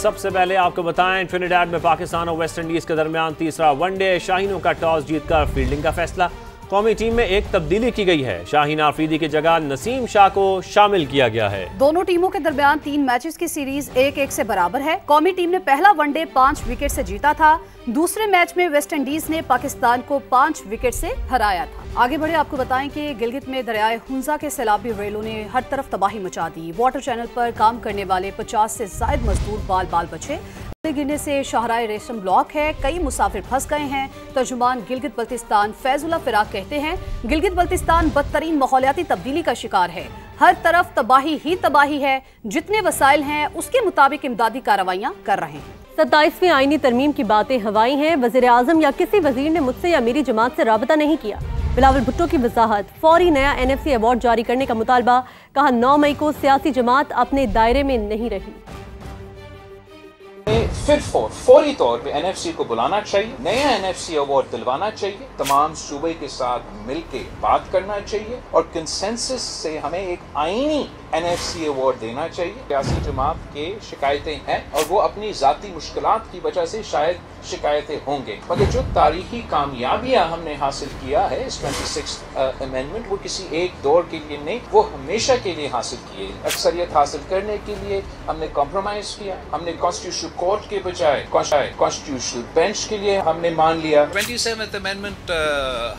सबसे पहले आपको बताएं, ट्रिनिडाड में पाकिस्तान और वेस्ट इंडीज के दरमियान तीसरा वनडे। शाहीनों का टॉस जीतकर फील्डिंग का फैसला। कौमी टीम में एक तब्दीली की गई है। शाहीन आफरीदी की जगह नसीम शाह को शामिल किया गया है। दोनों टीमों के दरमियान 3 मैचेस की सीरीज 1-1 से बराबर है। कौमी टीम ने पहला वनडे 5 विकेट से जीता था। दूसरे मैच में वेस्ट इंडीज ने पाकिस्तान को 5 विकेट से हराया था। आगे बढ़े आपको बताएं कि गिलगित में दरियाए हुंजा के सैलाबी रेलों ने हर तरफ तबाही मचा दी। वाटर चैनल पर काम करने वाले 50 से ज्यादा मजदूर बाल बचे। गिरने से शाहराए रेशम ब्लॉक है, कई मुसाफिर फंस गए हैं। तर्जुमान गिलगित बल्तिस्तान फैजुल्ला फिराक कहते हैं, गिलगित बल्तिस्तान बदतरीन माहौलियाती तब्दीली का शिकार है। हर तरफ तबाही ही तबाही है। जितने वसाइल हैं उसके मुताबिक इमदादी कार्रवाइयां कर रहे हैं। 27वीं आईनी तरमीम की बातें हवाई हैं। वज़ीर आज़म या किसी वजीर ने मुझसे या मेरी जमात से राबता नहीं किया। बिलावल भुट्टो की वजाहत। फौरी नया NFC अवार्ड जारी करने का मुतालबा। कहा 9 मई को सियासी जमात अपने दायरे में नहीं रही। फिर फौरी तौर पे NFC को बुलाना चाहिए, नया NFC अवार्ड दिलवाना चाहिए, तमाम सूबे के साथ मिलके बात करना चाहिए और कंसेंसस से हमें एक आईनी NFC अवार्ड देना चाहिए। सियासी जमात के शिकायतें हैं और वो अपनी जाती मुश्किलात की वजह से शायद शिकायतें होंगे, मगर जो तारीखी कामयाबियां हमने हासिल किया है इस 26th अमेंडमेंट, वो किसी एक दौर के लिए नहीं, वो हमेशा के लिए हासिल किए। अक्सरियत हासिल करने के लिए हमने कॉम्प्रोमाइज किया। हमने कॉन्स्टिट्यूशनल कोर्ट के बजाय कॉन्स्टिट्यूशनल बेंच के लिए हमने मान लिया। 27th अमेंडमेंट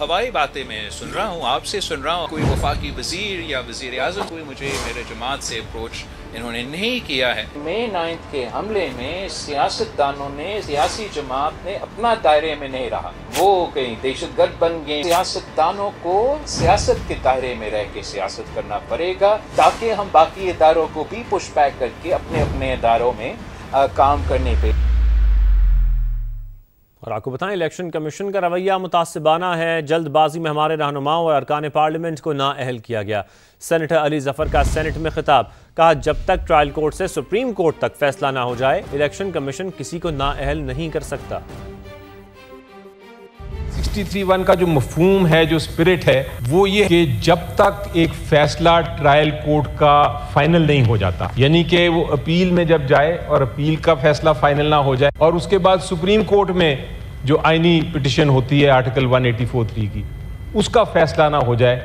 हवाई बातें मैं सुन रहा हूँ, आपसे सुन रहा हूँ। कोई वफाकी वजीर या वजीर आज़म कोई मुझे मेरे जमात से अप्रोच इन्होंने नहीं किया है। मई 9 के हमले में सियासतदानों ने, सियासी जमात ने अपना दायरे में नहीं रहा, वो कहीं दहशतगर्द बन गए। सियासतदानों को सियासत के दायरे में रह के सियासत करना पड़ेगा ताकि हम बाकी इदारों को भी पुश बैक करके अपने अपने इदारों में काम करने पे। और आपको बताएं, इलेक्शन कमीशन का रवैया मुतासिबाना है। जल्दबाजी में हमारे रहनुमाओं और अरकान पार्लियामेंट को नाअहल किया गया। सेनेटर अली जफर का सेनेट में खिताब। कहा, जब तक ट्रायल कोर्ट से सुप्रीम कोर्ट तक फैसला ना हो जाए इलेक्शन कमीशन किसी को नाअहल नहीं कर सकता। 63(1) का जो मफहूम है, जो स्पिरिट है, वो ये कि जब तक एक फैसला ट्रायल कोर्ट का फाइनल नहीं हो जाता, यानी कि वो अपील में जब जाए और अपील का फैसला फाइनल ना हो जाए और उसके बाद सुप्रीम कोर्ट में जो आईनी पिटिशन होती है आर्टिकल 184(3) की, उसका फैसला ना हो जाए,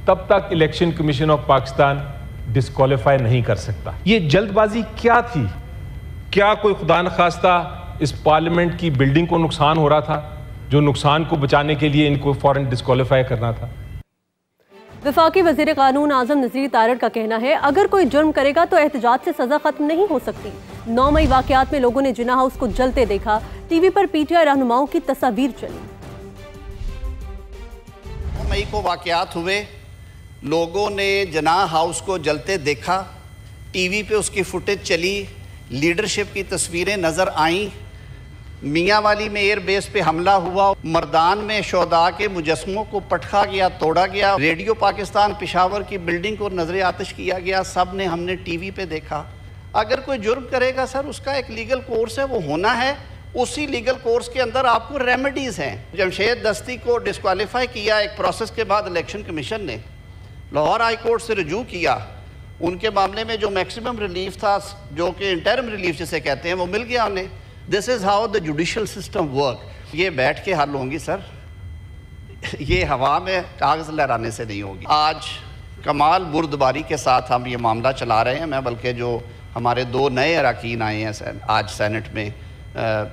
तब तक election commission of Pakistan disqualify नहीं कर सकता। ये जल्दबाजी क्या थी? क्या कोई खुदा न खास्ता इस पार्लियामेंट की बिल्डिंग को नुकसान हो रहा था, जो नुकसान को बचाने के लिए इनको फौरन डिस्क्वालीफाई करना था? वफाकी वजीर कानून आजम नज़ीर तारड़ का कहना है, अगर कोई जुर्म करेगा तो एहतजाज से सजा खत्म नहीं हो सकती। 9 मई वाकयात में लोगों ने जिना हाउस को जलते देखा। टीवी पर PTI रहनुमाओं की तस्वीर चली। 9 मई को वाकयात हुए, लोगों ने जिना हाउस को जलते देखा, टीवी पे उसकी फुटेज चली, लीडरशिप की तस्वीरें नजर आईं। मियाँ वाली में एयरबेस पे हमला हुआ, मर्दान में शोहदा के मुजस्मों को पटखा गया, तोड़ा गया, रेडियो पाकिस्तान पेशावर की बिल्डिंग को नजर आतिश किया गया, सब ने हमने टीवी पे देखा। अगर कोई जुर्म करेगा सर, उसका एक लीगल कोर्स है, वो होना है। उसी लीगल कोर्स के अंदर आपको रेमेडीज़ हैं। जमशेद दस्ती को डिस्क्वालीफाई किया एक प्रोसेस के बाद इलेक्शन कमीशन ने, लाहौर हाई कोर्ट से रजू किया, उनके मामले में जो मैक्सिमम रिलीफ था, जो कि इंटरम रिलीफ जिसे कहते हैं, वो मिल गया उन्हें। This is how the judicial system work. ये बैठ के हल होंगी सर, ये हवा में कागज़ लहराने से नहीं होगी। आज कमाल बुर्दबारी के साथ हम ये मामला चला रहे हैं। मैं बल्कि जो हमारे 2 नए अरकान आए हैं आज सेनेट में,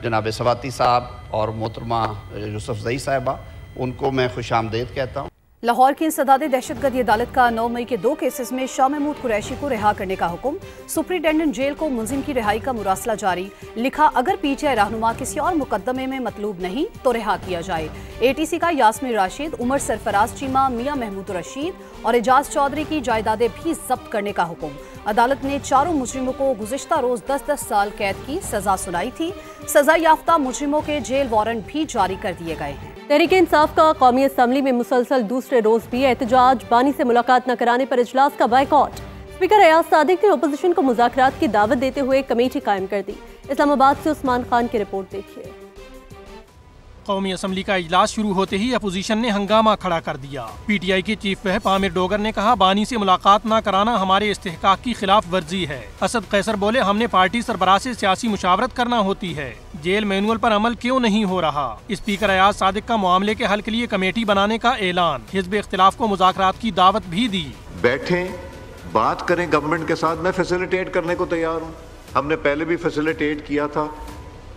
जनाब सवाती साहब और मोहतरमा यूसुफजई साहिबा, उनको मैं खुशामदीद कहता हूँ। लाहौर की इंसदादी दहशतगर्दी अदालत का 9 मई के 2 केसेस में शाह महमूद कुरैशी को रिहा करने का हुक्म। सुप्रिंटेंडेंट जेल को मुलजिम की रिहाई का मुरासला जारी। लिखा, अगर PTI रहनुमा किसी और मुकदमे में मतलूब नहीं तो रिहा किया जाए। ATC का यास्मीन राशिद, उमर सरफराज चीमा, मियां महमूद रशीद और एजाज चौधरी की जायदादें भी जब्त करने का हुक्म। अदालत ने चारों मुजरिमों को गुज़िश्ता रोज 10-10 साल कैद की सजा सुनाई थी। सजा याफ्ता मुजरिमों के जेल वारंट भी जारी कर दिए गए हैं। तहरीक इंसाफ का कौमी असम्बली में मुसलसल दूसरे रोज भी एहतजाज। बानी से मुलाकात न कराने पर इजलास का बायकॉट। स्पीकर अयाज सादिक ने अपोजिशन को मुज़ाकरात की दावत देते हुए कमेटी कायम कर दी। इस्लामाबाद से उस्मान खान की रिपोर्ट देखिए। कौमी असम्बली का इजलास शुरू होते ही अपोजिशन ने हंगामा खड़ा कर दिया। PTI के चीफ व्हिप आमिर डोगर ने कहा, बानी से मुलाकात न कराना हमारे इस्तेहकाक की खिलाफ वर्जी है। असद कैसर बोले, हमने पार्टी सरबराह से सियासी मुशावरत करना होती है। जेल मैनुअल पर अमल क्यों नहीं हो रहा? स्पीकर अयाज सादिक का मामले के हल के लिए कमेटी बनाने का ऐलान। हिज़्ब इख्तिलाफ को मुज़ाकरात की दावत भी दी। बैठें, बात करें गवर्नमेंट के साथ, मैं फैसिलिटेट करने को तैयार हूँ। हमने पहले भी फैसिलिटेट किया था,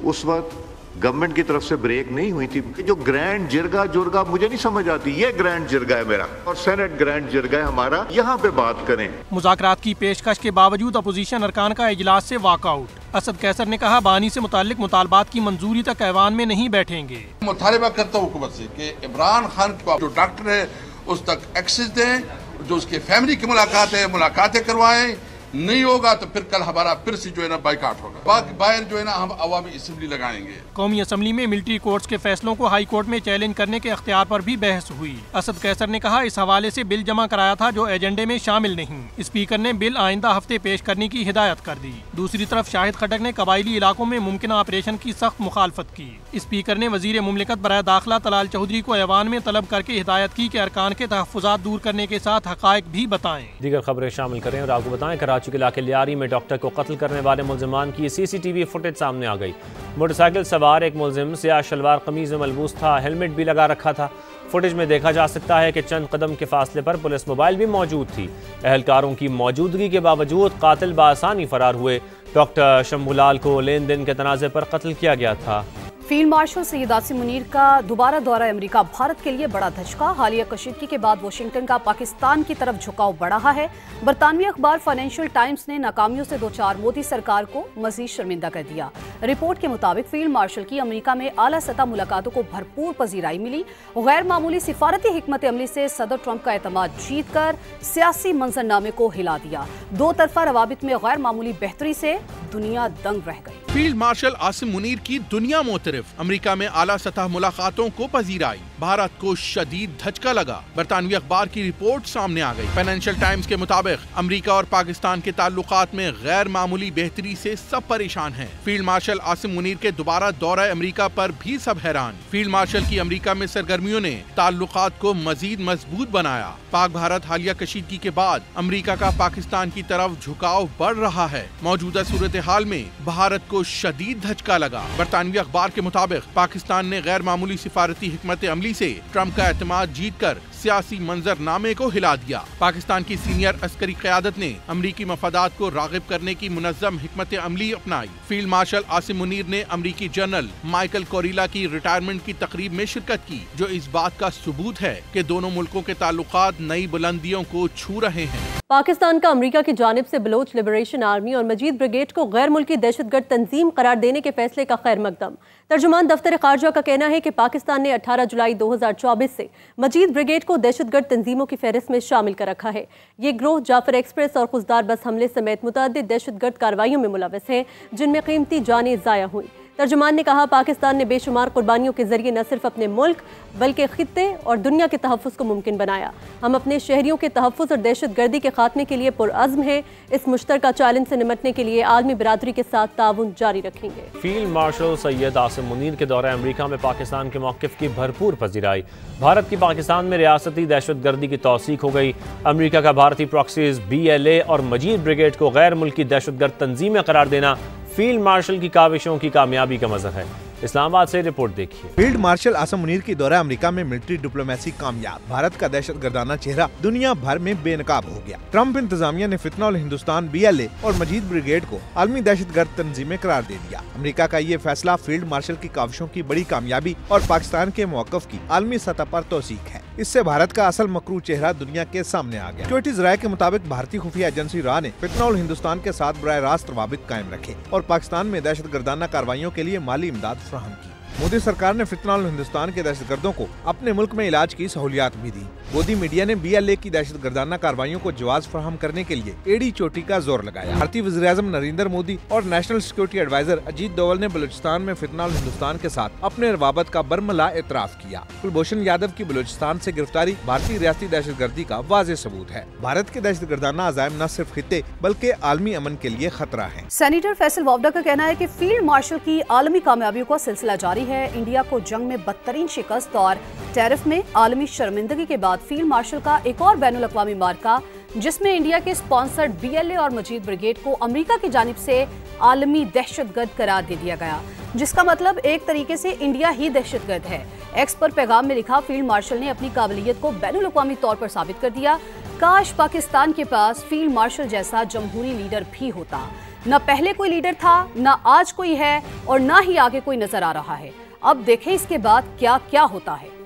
उस वक्त गवर्नमेंट की तरफ से ब्रेक नहीं हुई थी। जो ग्रैंड जिरगा मुझे नहीं समझ आती, ये ग्रैंड जिरगा है मेरा और सेनेट ग्रैंड जिरगा है हमारा, यहाँ पे बात करें। मुज़ाकरात की पेशकश के बावजूद अपोजिशन अरकान का इजलास से वॉकआउट। असद कैसर ने कहा, बानी से मुताल्लिक मुतालबात की मंजूरी तक ऐवान में नहीं बैठेंगे। मुतालबा करता हूँ हुकूमत से कि इमरान खान को जो डॉक्टर है उस तक एक्सेस दें, जो उसके फैमिली की मुलाकातें करवाएं। नहीं होगा तो फिर कल हमारा फिर से जो है ना बाइकाट होगा। बाहर जो है ना हम अवामी असेंबली लगाएंगे। कौमी असम्बली में मिलिट्री कोर्ट्स के फैसलों को हाई कोर्ट में चैलेंज करने के अख्तियार पर भी बहस हुई। असद कैसर ने कहा, इस हवाले से बिल जमा कराया था जो एजेंडे में शामिल नहीं। स्पीकर ने बिल आइंदा हफ्ते पेश करने की हिदायत कर दी। दूसरी तरफ शाहिद खटक ने कबायली इलाकों में मुमकिन ऑपरेशन की सख्त मुखालफत की। स्पीकर ने वजीर मुमलिकत बराए दाखिला तलाल चौधरी को ऐवान में तलब करके हिदायत की कि अरकान के तहफ़्फ़ुज़ात दूर करने के साथ हक़ाइक़ भी बताएं। दीगर खबरें शामिल करें और आपको बताएं, कराची के इलाके लियारी में डॉक्टर को कत्ल करने वाले मुलजिमान की CCTV फुटेज सामने आ गई। मोटरसाइकिल सवार एक मुलजिम सियाह शलवार कमीज में मलबूस था, हेलमेट भी लगा रखा था। फुटेज में देखा जा सकता है कि चंद कदम के फासले पर पुलिस मोबाइल भी मौजूद थी। एहलकारों की मौजूदगी के बावजूद कातिल बासानी फरार हुए। डॉक्टर शंभूलाल को लेन देन के तनाज़े पर कत्ल किया गया था। फील्ड मार्शल सैयद आसिम मुनीर का दोबारा दौरा अमेरिका भारत के लिए बड़ा धचका। हालिया कशीदगी के बाद वाशिंगटन का पाकिस्तान की तरफ झुकाव बढ़ रहा है। बरतानवी अखबार फाइनेंशियल टाइम्स ने नाकामियों से 2-4 मोदी सरकार को मजीद शर्मिंदा कर दिया। रिपोर्ट के मुताबिक फील्ड मार्शल की अमेरिका में आला सतह मुलाकातों को भरपूर पजीराई मिली। गैर मामूली सिफारती हिकमत अमली से सदर ट्रंप का एतमाद जीत कर सियासी मंजरनामे को हिला दिया। दो तरफा रवाबित में गैर मामूली बेहतरी से दुनिया दंग रह गई। फील्ड मार्शल आसिम मुनीर की दुनिया मोतरफ अमेरिका में आला सतह मुलाकातों को पजीराई। भारत को शदीद धचका लगा। बरतानवी अखबार की रिपोर्ट सामने आ गई। फाइनेंशियल टाइम्स के मुताबिक अमेरिका और पाकिस्तान के ताल्लुकात में गैर मामूली बेहतरी से सब परेशान हैं। फील्ड मार्शल आसिम मुनीर के दोबारा दौरा अमेरिका पर भी सब हैरान। फील्ड मार्शल की अमेरिका में सरगर्मियों ने ताल्लुकात को मजीद मजबूत बनाया। पाक भारत हालिया कशीदगी के बाद अमेरिका का पाकिस्तान की तरफ झुकाव बढ़ रहा है। मौजूदा सूरत हाल में भारत को शदीद धचका लगा। बरतानवी अखबार के मुताबिक पाकिस्तान ने गैर मामूली सिफारती हिकमत अमली से ट्रंप का एतमाद जीतकर सियासी मंजरनामे को हिला दिया। पाकिस्तान की सीनियर अस्करी क़यादत ने अमरीकी मफादात को राग़िब करने की मुनज़्ज़म हिकमत अमली अपनाई। फील्ड मार्शल आसिम मुनीर ने अमरीकी जनरल माइकल कोरिला की रिटायरमेंट की तकरीब में शिरकत की, जो इस बात का सबूत है कि दोनों मुल्कों के ताल्लुकात नई बुलंदियों को छू रहे हैं। पाकिस्तान का अमेरिका की जानिब से बलोच लिबरेशन आर्मी और मजीद ब्रिगेड को गैर मुल्की दहशतगर्द तंजीम करार देने के फैसले का खैर मकदम। तर्जुमान दफ्तर खारजा का कहना है कि पाकिस्तान ने 18 जुलाई 2024 से मजीद ब्रिगेड को दहशतगर्द तंजीमों की फहरिस्त में शामिल कर रखा है। ये ग्रोह जाफर एक्सप्रेस और खुजदार बस हमले समेत मुतअद्दिद दहशतगर्द कार्रवाइयों में मुलव्वस है, जिनमें कीमती जानें ज़ाया हुई। तर्जुमान ने कहा, पाकिस्तान ने बेशुमार कुर्बानियों के जरिए न सिर्फ अपने मुल्क बल्कि खित्ते और दुनिया के तहफ़्फ़ुज़ को मुमकिन बनाया। हम अपने शहरियों के तहफ़्फ़ुज़ और दहशतगर्दी के खात्मे के लिए पुरअज़्म हैं। इस मुश्तरका चैलेंज से निपटने के लिए आलमी बिरादरी के साथ ताउन जारी रखेंगे। फील्ड मार्शल सैयद आसिम मुनीर के दौरे अमेरिका में पाकिस्तान के मौक़िफ़ की भरपूर पजीराई। भारत की पाकिस्तान में रियासती दहशतगर्दी की तौसीक हो गई। अमेरिका का भारतीय प्रॉक्सीज BLA और मजीद ब्रिगेड को गैर मुल्की दहशतगर्द तंजीमें करार देना फील्ड मार्शल की काविशों की कामयाबी का मज़हर है। इस्लामाबाद से रिपोर्ट देखिए। फील्ड मार्शल आसिम मुनीर की दौरा अमेरिका में मिलिट्री डिप्लोमेसी कामयाब। भारत का दहशतगर्दाना चेहरा दुनिया भर में बेनकाब हो गया। ट्रंप इंतजामिया ने फितना और हिंदुस्तान BLA और मजीद ब्रिगेड को आलमी दहशतगर्द तंजीमें करार दे दिया। अमेरिका का ये फैसला फील्ड मार्शल की काविशों की बड़ी कामयाबी और पाकिस्तान के मौक़िफ़ की आलमी सतह पर तौसीक है। इससे भारत का असल मकरू चेहरा दुनिया के सामने आ गया। सिक्योरिटीज राय के मुताबिक भारतीय खुफिया एजेंसी रा ने फितना और हिंदुस्तान के साथ बराह रास्त रवाबित कायम रखे और पाकिस्तान में दहशतगर्दाना कार्रवाइयों के लिए माली इमदाद फराहम की। मोदी सरकार ने फितना और हिंदुस्तान के दहशतगर्दों को अपने मुल्क में इलाज की सहूलियात भी दी। मोदी मीडिया ने BLA की दहशतगर्दाना कार्रवाइयों को जवाज फराहम करने के लिए एड़ी चोटी का जोर लगाया। भारतीय वज़ीर-ए-आज़म नरेंद्र मोदी और national security adviser Ajit Doval ने बलूचिस्तान में फितना और हिंदुस्तान के साथ अपने रवाबत का बरमला एतराफ किया। कुलभूषण यादव की बलूचिस्तान से गिरफ्तारी भारतीय रियासती दहशतगर्दी का वाज़ेह सबूत है। भारत के दहशतगर्दाना अज़ाइम न सिर्फ खित्ते बल्कि आलमी अमन के लिए खतरा है। सेनेटर फैसल वावडा का कहना है कि फील्ड मार्शल की आलमी कामयाबियों का सिलसिला जारी है इंडिया को जंग में बदतरीन शिकस्त और टैरिफ में आलमी शर्मिंदगी के बाद फील्ड मार्शल का एक और बैनुल अक़वामी मार्का, जिसमें इंडिया के स्पॉन्सर्ड BLA और मजीद ब्रिगेड को अमेरिका की जानिब से आलमी दहशतगर्द करार दे दिया गया, जिसका मतलब एक तरीके से इंडिया ही दहशतगर्द है। एक्स पर पैगाम में लिखा, फील्ड मार्शल ने अपनी काबिलियत को बैनुल अक़वामी तौर पर साबित कर दिया। काश पाकिस्तान के पास फील्ड मार्शल जैसा जमहूरी लीडर भी होता। न पहले कोई लीडर था, न आज कोई है और न ही आगे कोई नजर आ रहा है। अब देखें इसके बाद क्या क्या होता है।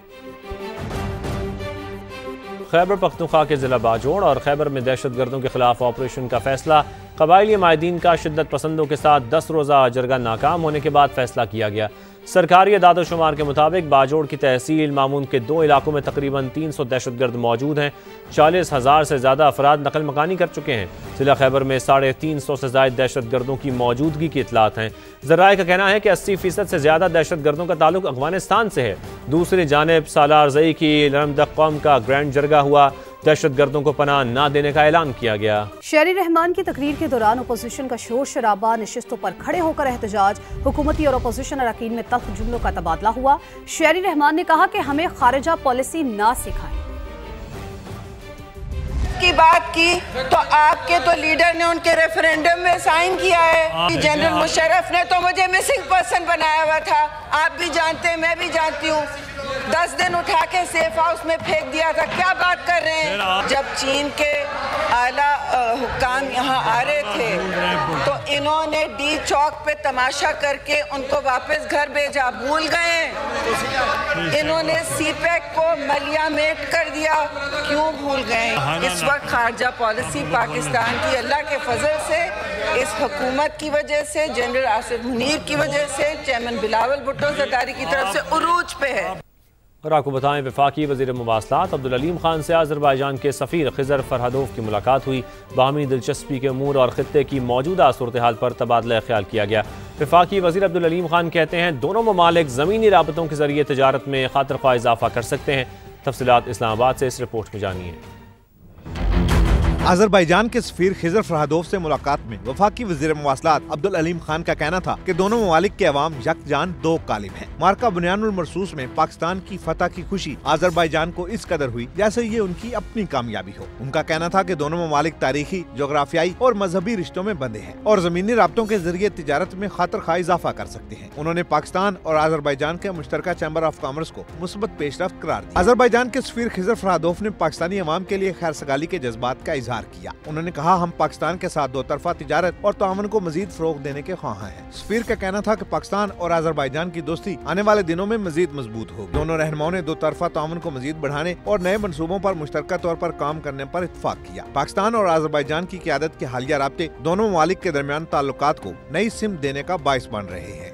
खैबर पख्तूनख्वा के जिला बाजोड़ और खैबर में दहशतगर्दों के खिलाफ ऑपरेशन का फैसला। कबायली माहिदीन का शिद्दत पसंदों के साथ 10 रोज़ा जरगा नाकाम होने के बाद फैसला किया गया। सरकारी अदाद-ओ-शुमार के मुताबिक बाजोड़ की तहसील मामून के 2 इलाकों में तकरीबन 300 दहशतगर्द मौजूद हैं। 40,000 से ज़्यादा अफराद नकल मकानी कर चुके हैं। जिला खैबर में 350 से ज़ायद दहशतगर्दों की मौजूदगी की इतलात हैं। ज़राए का कहना है कि 80% से ज़्यादा दहशतगर्दों का ताल्लुक अफगानिस्तान से है। दूसरी जानिब सालार ज़ई की लरमदक कौम का ग्रैंड जरगा हुआ, दहशतगर्दों को पनाह न देने का ऐलान किया गया। शहरी रहमान की तकरीर के दौरान अपोजिशन का शोर शराबा, नशिस्तों पर खड़े होकर एहतजाज, हुकूमती और अपोजिशन अरकान में तल्ख जुमलों का तबादला हुआ। शहरी रहमान ने कहा कि हमें खारिजा पॉलिसी ना सिखाएं। की बात की तो आपके तो लीडर ने उनके रेफरेंडम में साइन किया है कि जनरल मुशर्रफ ने तो मुझे मिसिंग पर्सन बनाया हुआ था। आप भी जानते हैं, मैं भी जानती हूँ। 10 दिन उठा के सेफ हाउस में फेंक दिया था। क्या बात कर रहे हैं? जब चीन के आला हुक्काम यहाँ आ रहे थे तो इन्होंने डी चौक पे तमाशा करके उनको वापस घर भेजा। भूल गए? इन्होंने सीपैक को मलियामेट कर दिया। क्यों भूल गए? इस वक्त खारजा पॉलिसी पाकिस्तान की अल्लाह के फजल से, इस हुकूमत की वजह से, जनरल आसिफ मुनीर की वजह से, चेयरमैन बिलावल भुट्टो ज़रदारी की तरफ से उरूज पे है। और आपको बताएं, वफाकी वज़ीर मुवासलात अब्दुल अलीम खान से अज़रबैजान के सफ़ीर खिज़र फरहादोव की मुलाकात हुई। बाहमी दिलचस्पी के अमूर और खित्ते की मौजूदा सूरत हाल पर तबादला ख्याल किया गया। वफाकी वज़ीर अब्दुल अलीम खान कहते हैं, दोनों ममालिक ज़मीनी राबतों के ज़रिए तजारत में खातिर ख्वाह इजाफा कर सकते हैं। तफसीलात इस्लामाबाद से इस रिपोर्ट में जानिए। अज़रबैजान के सफीर खिज़र फरहादोव से मुलाकात में वफाकी वज़ीर मुवासलात अब्दुल अलीम खान का कहना था कि दोनों ममालिक के अवाम यकजान दो कालिब हैं। मार्का बुनियानुल मरसूस में पाकिस्तान की फतह की खुशी अज़रबैजान को इस कदर हुई जैसे ये उनकी अपनी कामयाबी हो। उनका कहना था कि दोनों ममालिक तारीखी, जोग्राफियाई और मजहबी रिश्तों में बंधे हैं और ज़मीनी राब्तों के जरिए तिजारत में खातिर ख्वाह इजाफा कर सकते हैं। उन्होंने पाकिस्तान और अज़रबैजान के मुश्तरका चैम्बर ऑफ कॉमर्स को मुस्बत पेशरफ्त करार दिया। अज़रबैजान के सफीर खिज़र फरहादोव ने पाकिस्तानी अवाम के लिए खैर सगाली के जज्बात का इजहार किया। उन्होंने कहा, हम पाकिस्तान के साथ दो तरफा तिजारत और ताउन को मजीद फरोग देने के ख्वाह हैं। सफीर का कहना था कि पाकिस्तान और अज़रबैजान की दोस्ती आने वाले दिनों में मजीद मजबूत होगी। दोनों रहनुमाओं ने दो तरफा ताउन को मजीद बढ़ाने और नए मनसूबों पर मुश्तरका तौर पर काम करने पर इत्तफाक किया। पाकिस्तान और अज़रबैजान की क़यादत के हालिया राब्ते दोनों ममालिक के दरमियान ताल्लुकात को नई सिमत देने का बाइस बन रहे हैं।